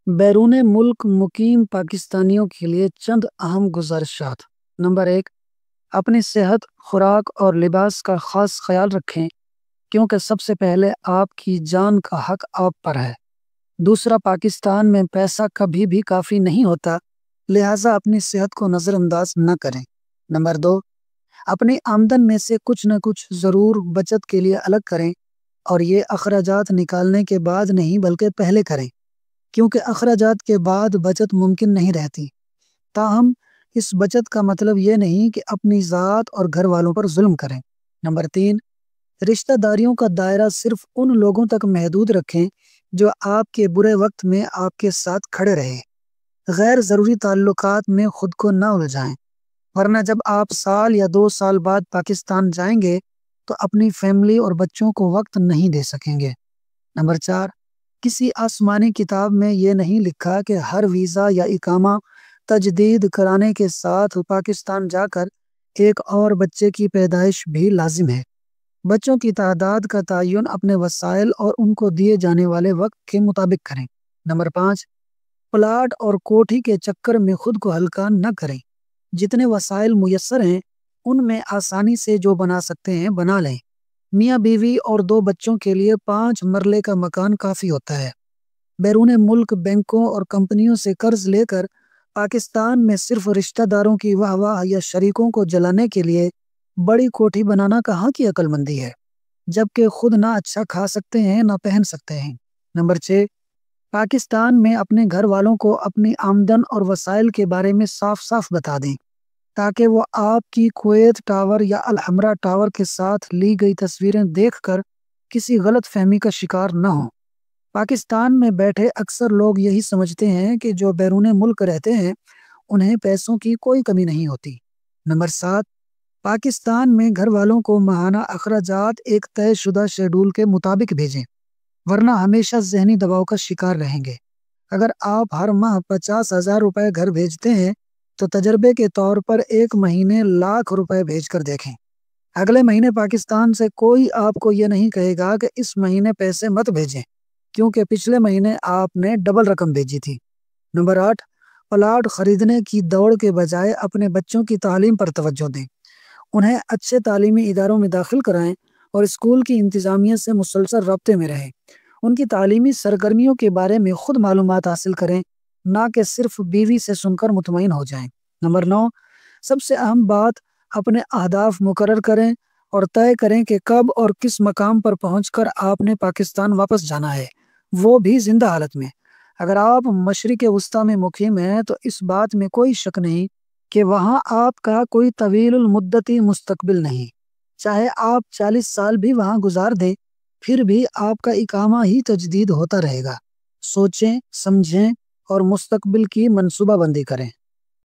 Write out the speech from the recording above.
بیرون ملک مقیم پاکستانیوں کے لیے چند اہم گزارشات۔ نمبر 1، اپنی صحت، خوراک اور لباس کا خاص خیال رکھیں کیونکہ سب سے پہلے آپ کی جان کا حق آپ پر ہے۔ دوسرا، پاکستان میں پیسہ کبھی بھی کافی نہیں ہوتا، لہٰذا اپنی صحت کو نظر انداز نہ کریں۔ نمبر 2، اپنی آمدن میں سے کچھ نہ کچھ ضرور بچت کے لیے الگ کریں، اور یہ اخراجات نکالنے کے بعد نہیں بلکہ پہلے کریں، کیونکہ اخراجات کے بعد بچت ممکن نہیں رہتی۔ تاہم اس بچت کا مطلب یہ نہیں کہ اپنی ذات اور گھر والوں پر ظلم کریں۔ نمبر 3، رشتہ داریوں کا دائرہ صرف ان لوگوں تک محدود رکھیں جو آپ کے برے وقت میں آپ کے ساتھ کھڑے رہے۔ غیر ضروری تعلقات میں خود کو نہ الجھائیں، ورنہ جب آپ سال یا 2 سال بعد پاکستان جائیں گے تو اپنی فیملی اور بچوں کو وقت نہیں دے سکیں گے۔ نمبر 4، کسی آسمانی کتاب میں یہ نہیں لکھا کہ ہر ویزا یا اقامہ تجدید کرانے کے ساتھ پاکستان جا کر ایک اور بچے کی پیدائش بھی لازم ہے۔ بچوں کی تعداد کا تعین اپنے وسائل اور ان کو دیے جانے والے وقت کے مطابق کریں۔ نمبر 5، پلاٹ اور کوٹھی کے چکر میں خود کو ہلکا نہ کریں۔ جتنے وسائل میسر ہیں ان میں آسانی سے جو بنا سکتے ہیں بنا لیں۔ میاں بیوی اور 2 بچوں کے لیے 5 مرلے کا مکان کافی ہوتا ہے۔ بیرون ملک بینکوں اور کمپنیوں سے قرض لے کر پاکستان میں صرف رشتہ داروں کی واہ واہ یا شریکوں کو جلانے کے لیے بڑی کوٹھی بنانا کہاں کی عقل مندی ہے، جبکہ خود نہ اچھا کھا سکتے ہیں نہ پہن سکتے ہیں۔ نمبر 6، پاکستان میں اپنے گھر والوں کو اپنی آمدن اور وسائل کے بارے میں صاف صاف بتا دیں تاکہ وہ آپ کی کویت ٹاور یا الحمرا ٹاور کے ساتھ لی گئی تصویریں دیکھ کر کسی غلط فہمی کا شکار نہ ہوں۔ پاکستان میں بیٹھے اکثر لوگ یہی سمجھتے ہیں کہ جو بیرون ملک رہتے ہیں انہیں پیسوں کی کوئی کمی نہیں ہوتی۔ نمبر 7، پاکستان میں گھر والوں کو ماہانہ اخراجات ایک طے شدہ شیڈول کے مطابق بھیجیں، ورنہ ہمیشہ ذہنی دباؤ کا شکار رہیں گے۔ اگر آپ ہر ماہ 50,000 روپے گھر بھیجتے ہیں تو تجربے کے طور پر ایک مہینے لاکھ روپے بھیج کر دیکھیں۔ اگلے مہینے پاکستان سے کوئی آپ کو یہ نہیں کہے گا کہ اس مہینے پیسے مت بھیجیں، کیونکہ پچھلے مہینے آپ نے ڈبل رقم بھیجی تھی۔ نمبر 8، پلاٹ خریدنے کی دوڑ کے بجائے اپنے بچوں کی تعلیم پر توجہ دیں۔ انہیں اچھے تعلیمی اداروں میں داخل کرائیں اور اسکول کی انتظامیہ سے مسلسل رابطے میں رہیں۔ ان کی تعلیمی سرگرمیوں کے بارے میں خود معلومات حاصل کریں، نہ کہ صرف بیوی سے سن کر مطمئن ہو جائیں۔ نمبر 9، سب سے اہم بات، اپنے اہداف مقرر کریں اور طے کریں کہ کب اور کس مقام پر پہنچ کر آپ نے پاکستان واپس جانا ہے، وہ بھی زندہ حالت میں۔ اگر آپ مشرق وسطیٰ میں مقیم ہیں تو اس بات میں کوئی شک نہیں کہ وہاں آپ کا کوئی طویل المدتی مستقبل نہیں۔ چاہے آپ 40 سال بھی وہاں گزار دیں، پھر بھی آپ کا اقامہ ہی تجدید ہوتا رہے گا۔ سوچیں، سمجھیں اور مستقبل کی منصوبہ بندی کریں۔